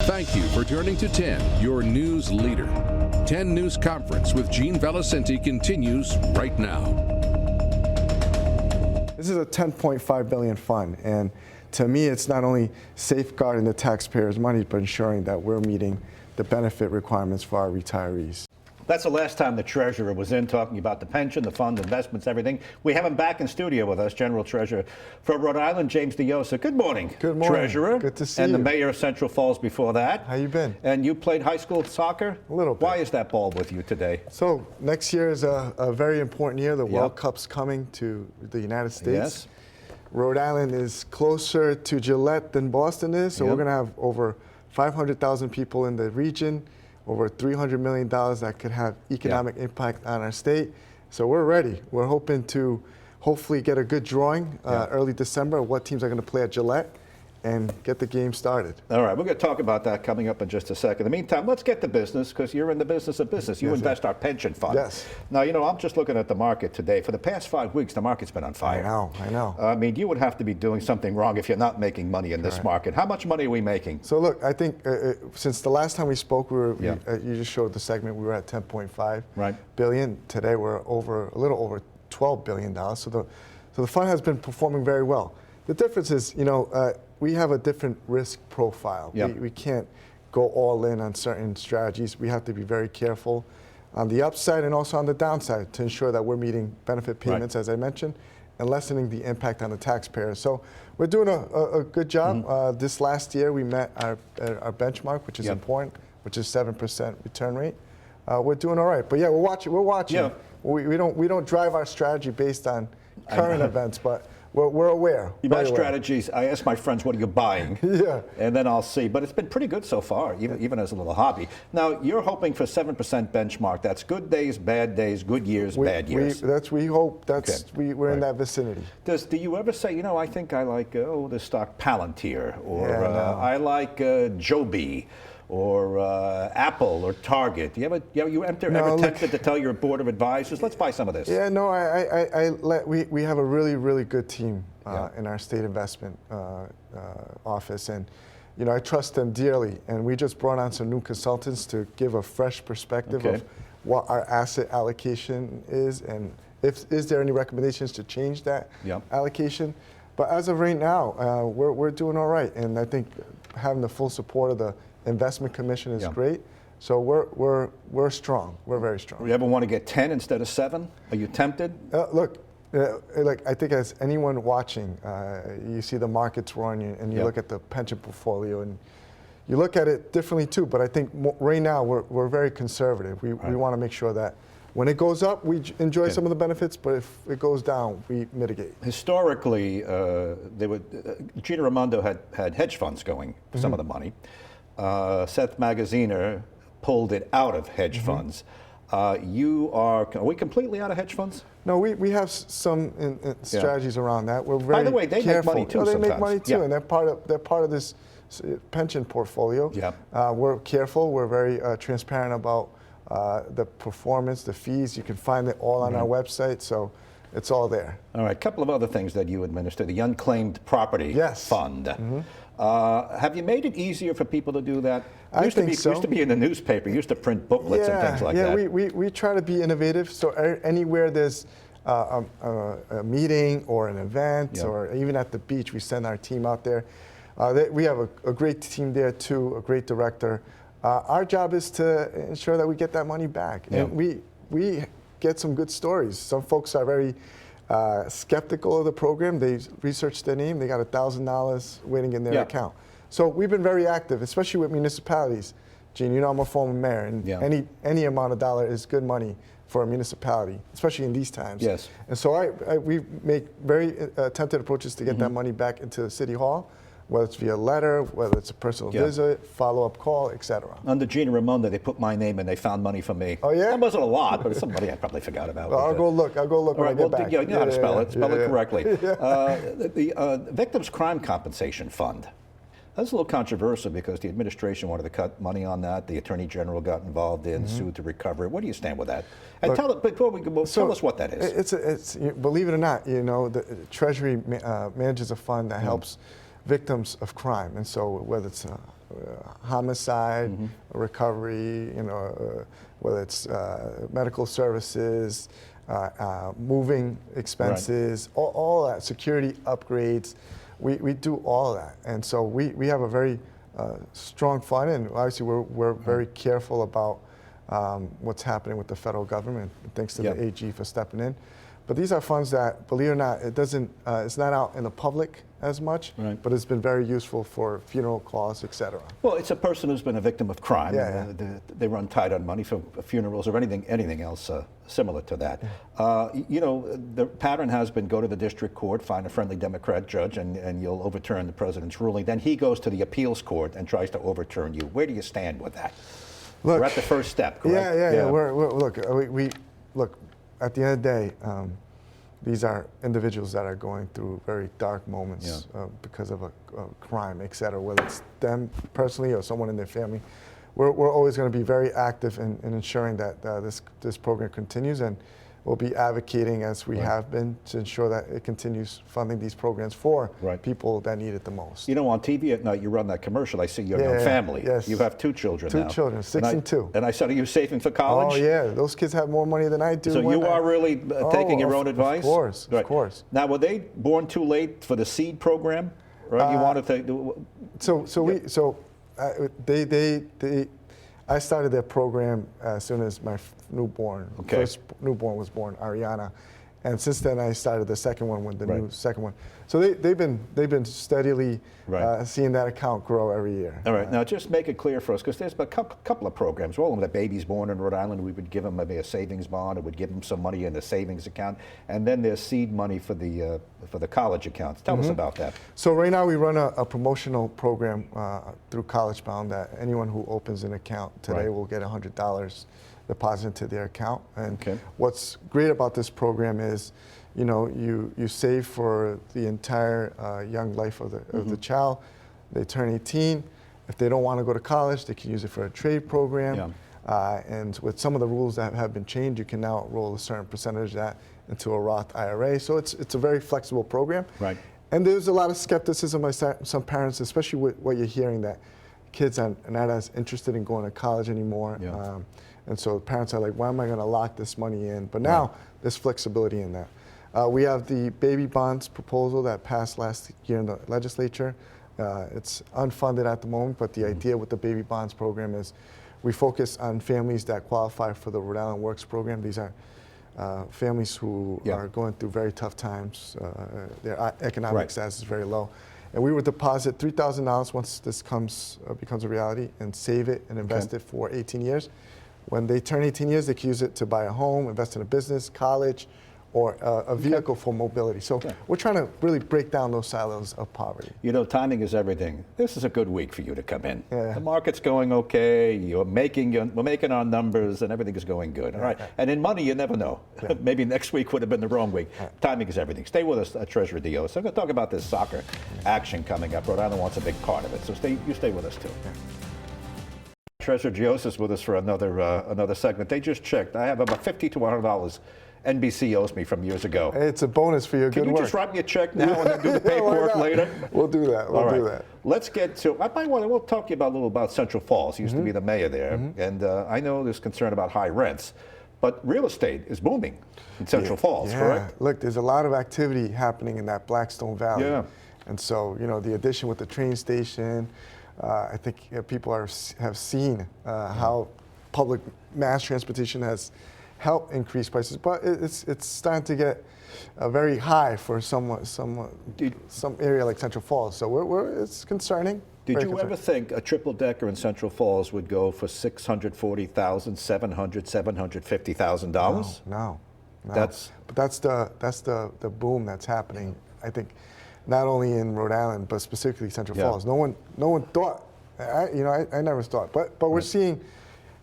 Thank you for turning to 10, your news leader. 10 News Conference with Gene Valicenti continues right now. This is a $10.5 billion fund, and to me, it's not only safeguarding the taxpayers' money, but ensuring that we're meeting the benefit requirements for our retirees. That's the last time the Treasurer was in talking about the pension, the fund, investments, everything. We have him back in studio with us, General Treasurer for Rhode Island, James Diossa. Good morning. Good morning. Treasurer. Good to see you. you. And the Mayor of Central Falls before that. How you been? And you played high school soccer? A little bit. Why is that ball with you today? So next year is a very important year. The World Cup's coming to the United States. Yes. Rhode Island is closer to Gillette than Boston is, so we're going to have over 500,000 people in the region, over $300 million that could have economic impact on our state. So we're ready. We're hoping to hopefully get a good drawing early December of what teams are going to play at Gillette and get the game started. All right, we're going to talk about that coming up in just a second. In the meantime, let's get to business, because you're in the business of business. You invest our pension fund. Yes. Now, you know, I'm just looking at the market today. For the past 5 weeks, the market's been on fire. I know. I mean, you would have to be doing something wrong if you're not making money in this market. How much money are we making? So look, I think since the last time we spoke, you just showed the segment, we were at 10.5 billion. Today we're a little over $12 billion. So the fund has been performing very well. The difference is, you know, we have a different risk profile. We can't go all in on certain strategies. We have to be very careful on the upside and also on the downside to ensure that we're meeting benefit payments, as I mentioned, and lessening the impact on the taxpayers. So we're doing a good job. This last year, we met our benchmark, which is important, which is 7% return rate. We're doing all right. But yeah, we're watching. We don't drive our strategy based on current events, but we're aware. You buy strategies. I ask my friends, what are you buying? And then I'll see. But it's been pretty good so far, even as a little hobby. Now, you're hoping for 7% benchmark. That's good days, bad days, good years, bad years. We hope we're in that vicinity. Do you ever say, you know, I think I like, this stock Palantir, or I like Joby, or Apple, or Target? Ever tempted to tell your board of advisors, let's buy some of this? Yeah, no, we have a really good team in our state investment office, and you know, I trust them dearly. And we just brought on some new consultants to give a fresh perspective of what our asset allocation is, and is there any recommendations to change that allocation. But as of right now, we're doing all right, and I think having the full support of the Investment Commission is great. So we're strong. We're very strong. You ever want to get 10 instead of 7? Are you tempted? Look, like I think as anyone watching, you see the markets roaring, and you look at the pension portfolio, and you look at it differently too. But I think right now we're very conservative. We want to make sure that when it goes up, we enjoy some of the benefits, but if it goes down, we mitigate. Historically, Gina Raimondo had hedge funds going for some of the money. Seth Magaziner pulled it out of hedge funds. Are we completely out of hedge funds? No, we have some strategies around that. We're very By the way, they careful. make money too. They make money too, and they're part of this pension portfolio. We're careful. We're very transparent about the performance, the fees. You can find it all on our website, so it's all there. All right, a couple of other things that you administer, the Unclaimed Property Fund. Have you made it easier for people to do that? I think so. Used to be in the newspaper, used to print booklets and things like that. We try to be innovative, so anywhere there's a meeting or an event, or even at the beach, we send our team out there. We have a great team there too, a great director. Our job is to ensure that we get that money back. And we get some good stories. Some folks are very skeptical of the program. They researched their name. They got $1,000 waiting in their account. So we've been very active, especially with municipalities. Gene, you know I'm a former mayor, and any amount of dollar is good money for a municipality, especially in these times. And so we make very attempted approaches to get that money back into City Hall, whether it's via letter, whether it's a personal visit, follow-up call, etc. Under Gina Raimondo, they put my name and they found money for me. Oh, yeah? That wasn't a lot, but it's some money I probably forgot about. Well, I'll go look when I get back. You know how to spell it. Spell it correctly. The Victims' Crime Compensation Fund. That's a little controversial because the administration wanted to cut money on that. The Attorney General got involved in, sued to recover it. Where do you stand with that? And before we go, tell us what that is. It's believe it or not, you know, the Treasury manages a fund that helps victims of crime, and so whether it's homicide, recovery, whether it's medical services, moving expenses, all that, security upgrades. We do all that. And so we have a very strong fund, and obviously we're very careful about what's happening with the federal government. Thanks to the AG for stepping in. But these are funds that, believe it or not, it's not out in the public as much, but it's been very useful for funeral costs, et cetera. Well, it's a person who's been a victim of crime. They run tight on money for funerals or anything else similar to that. The pattern has been go to the district court, find a friendly Democrat judge, and you'll overturn the president's ruling. Then he goes to the appeals court and tries to overturn you. Where do you stand with that? Look, we're at the first step, correct? Yeah. Look, at the end of the day, these are individuals that are going through very dark moments because of a crime, et cetera, whether it's them personally or someone in their family. We're always going to be very active in ensuring that this program continues, and we'll be advocating, as we have been, to ensure that it continues funding these programs for people that need it the most. On TV at night, you run that commercial. I see your young family. Yes. You have 2 children now. 2 children, 6 and 2. And I saw you saving for college? Oh, yeah. Those kids have more money than I do. So you are really taking your own advice? Of course. Now, were they born too late for the SEED program? Right? You wanted to do... I started their program as soon as my first newborn was born, Ariana, and since then I started the second one with the new second one. So they've been steadily seeing that account grow every year. All right, now just make it clear for us, because there's a couple of programs. Well, when the baby's born in Rhode Island, we would give them maybe a savings bond, or would give them some money in the savings account, and then there's seed money for the college accounts. Tell us about that. So right now we run a promotional program through College Bound that anyone who opens an account today will get $100 deposited into their account. And what's great about this program is, you save for the entire young life of the child. They turn 18. If they don't want to go to college, they can use it for a trade program. And with some of the rules that have been changed, you can now roll a certain percentage of that into a Roth IRA. So it's a very flexible program. And there's a lot of skepticism by some parents, especially with what you're hearing, that kids are not as interested in going to college anymore. And so parents are like, why am I going to lock this money in? But now there's flexibility in that. We have the baby bonds proposal that passed last year in the legislature. It's unfunded at the moment, but the idea with the baby bonds program is we focus on families that qualify for the Rhode Island Works program. These are families who are going through very tough times. Their economic status is very low. And we would deposit $3,000 once this becomes a reality, and save it and invest it for 18 years. When they turn 18 years, they can use it to buy a home, invest in a business, college, or a vehicle for mobility. So we're trying to really break down those silos of poverty. Timing is everything. This is a good week for you to come in. The market's going okay. We're making our numbers, and everything is going good. All right. And in money, you never know. Maybe next week would have been the wrong week. Timing is everything. Stay with us, Treasurer Diossa. I'm going to talk about this soccer action coming up. Rhode Island wants a big part of it, so you stay with us too. Treasurer Diossa is with us for another segment. They just checked. I have about $50 to $100 NBC owes me from years ago. It's a bonus for your good work. Can you just write me a check now and then do the paperwork later? We'll do that. We'll do that. Let's get to, we'll talk to you a little about Central Falls. You used to be the mayor there. And I know there's concern about high rents, but real estate is booming in Central Falls, correct? Look, there's a lot of activity happening in that Blackstone Valley. And so, the addition with the train station, I think people have seen how public mass transportation has help increase prices, but it's starting to get very high for some area like Central Falls. So it's concerning. Did you ever think a triple decker in Central Falls would go for $640,000, $750,000? No. But that's the boom that's happening. I think not only in Rhode Island but specifically Central Falls. No one thought. I never thought. But we're seeing.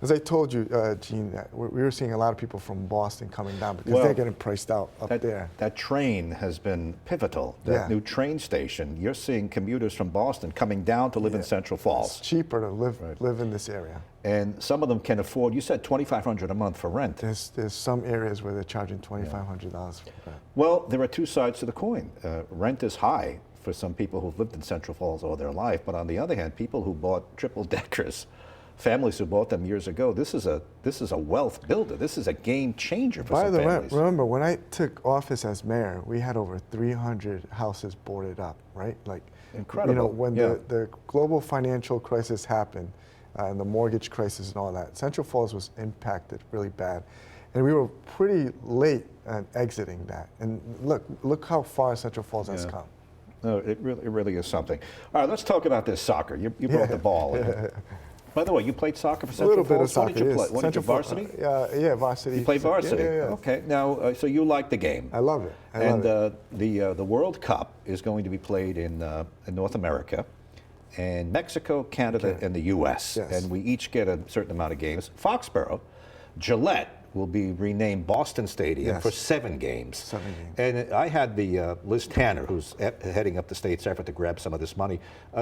As I told you, Gene, we were seeing a lot of people from Boston coming down because they're getting priced out up there. That train has been pivotal. That new train station, you're seeing commuters from Boston coming down to live in Central Falls. It's cheaper to live in this area. And some of them can afford, you said $2,500 a month for rent. There's some areas where they're charging $2,500 for rent. Well, there are two sides to the coin. Rent is high for some people who've lived in Central Falls all their life, but on the other hand, people who bought triple deckers, families who bought them years ago, this is a wealth builder. This is a game changer for some families. Remember, when I took office as mayor, we had over 300 houses boarded up, right? Like, incredible. You know, when the global financial crisis happened, and the mortgage crisis and all that, Central Falls was impacted really bad. And we were pretty late at exiting that. And look how far Central Falls has come. No, it really is something. All right, let's talk about this soccer. You brought the ball. By the way, you played soccer for Central Falls? A little bit of soccer, What did you play? What did you varsity? Yeah, varsity. You played varsity? Yeah. Okay. Now, so you like the game. I love it. The World Cup is going to be played in North America, and Mexico, Canada, and the U.S. Yes. And we each get a certain amount of games. Foxborough, Gillette will be renamed Boston Stadium for 7 games. 7 games. And I had the Liz Tanner, who's heading up the state's effort to grab some of this money.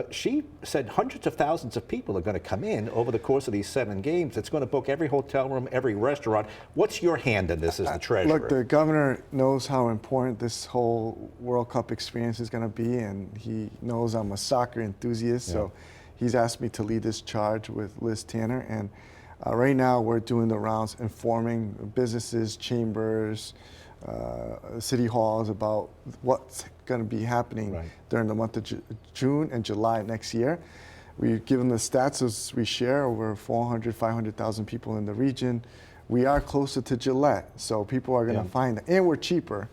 She said hundreds of thousands of people are going to come in over the course of these 7 games. It's going to book every hotel room, every restaurant. What's your hand in this as the treasurer? Look, the governor knows how important this whole World Cup experience is going to be, and he knows I'm a soccer enthusiast, so he's asked me to lead this charge with Liz Tanner. And right now, we're doing the rounds, informing businesses, chambers, city halls about what's going to be happening during the month of June and July next year. We've given the stats as we share, over 400, 500,000 people in the region. We are closer to Gillette, so people are going to find it. And we're cheaper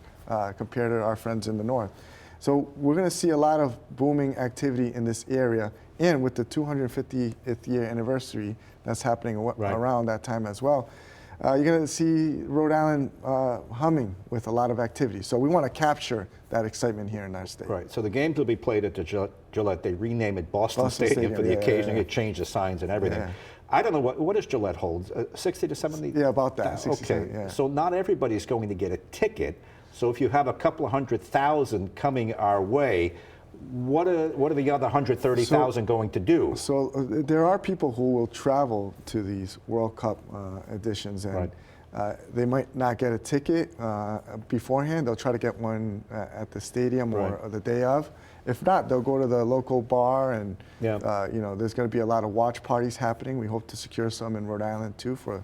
compared to our friends in the north. So we're going to see a lot of booming activity in this area. And with the 250th year anniversary that's happening around that time as well, you're going to see Rhode Island humming with a lot of activity. So we want to capture that excitement here in our state. Right. So the games will be played at the Gillette. They rename it Boston Stadium for the occasion. They change the signs and everything. Yeah. I don't know, what does Gillette hold? 60 to 70? Yeah, about that. 60, okay. 70, yeah. So not everybody's going to get a ticket. So if you have a couple of 100,000 coming our way, what are the other 130,000 going to do? So there are people who will travel to these World Cup editions, and they might not get a ticket beforehand. They'll try to get one at the stadium or the day of. If not, they'll go to the local bar, and you know, there's going to be a lot of watch parties happening. We hope to secure some in Rhode Island too for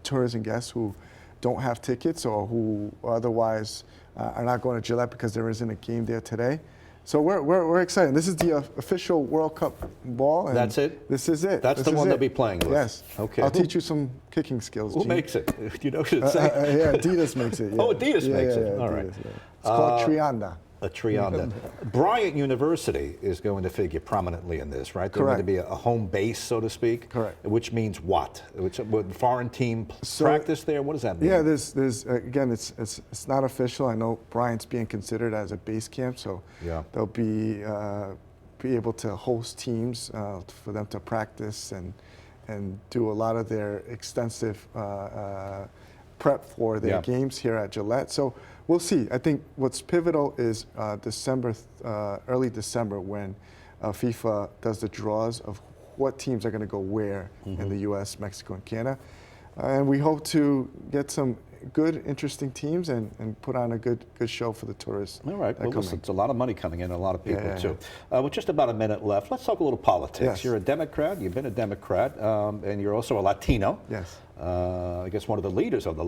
tourists and guests who don't have tickets or who otherwise are not going to Gillette because there isn't a game there today. So we're excited. This is the official World Cup ball. And that's it? This is it. That's the one they'll be playing with? Yes. Okay. I'll teach you some kicking skills, Who Gene. makes it? Do you know who to say? Yeah, Adidas makes it. Yeah. Oh, Adidas makes it. Yeah, All Adidas, right. yeah. It's called Trianda. A Trianda. Bryant University is going to figure prominently in this, right? They're going to be a home base, so to speak. Correct. Which means what? Would foreign team practice there? What does that mean? Yeah, there's again, it's not official. I know Bryant's being considered as a base camp, so they'll be able to host teams for them to practice and do a lot of their extensive prep for their games here at Gillette. So we'll see. I think what's pivotal is early December, when FIFA does the draws of what teams are going to go where in the U.S., Mexico, and Canada. And we hope to get some good, interesting teams and put on a good show for the tourists. All right. Well, listen, it's a lot of money coming in, a lot of people too. With just about a minute left, let's talk a little politics. Yes. You're a Democrat. You've been a Democrat, and you're also a Latino. Yes. I guess one of the leaders of the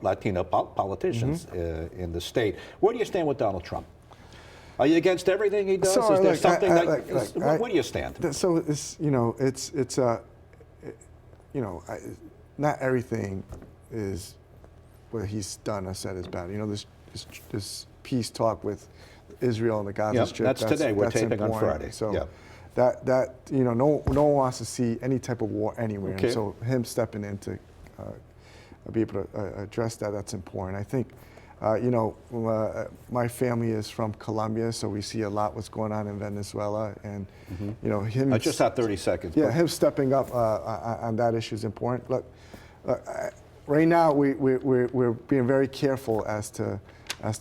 Latino politicians in the state. Where do you stand with Donald Trump? Are you against everything he does? So, is there look, something where do you stand? So it's not everything is what he's done or said is bad. You know, this peace talk with Israel and the Gaza Strip. That's today. We're taping on Friday. So that you know, no one wants to see any type of war anywhere. Okay. And so him stepping in to be able to address that's important. I think. You know, my family is from Colombia, so we see a lot what's going on in Venezuela, and you know, him. I just had 30 seconds. Yeah, him stepping up on that issue is important. Look, right now we're being very careful as to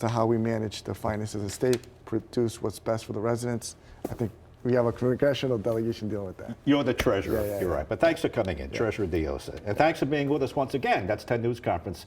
how we manage the finances of the state, produce what's best for the residents. I think we have a congressional delegation dealing with that. You're the treasurer. You're right. But thanks for coming in, Treasurer Diossa, and thanks for being with us once again. That's 10 News Conference.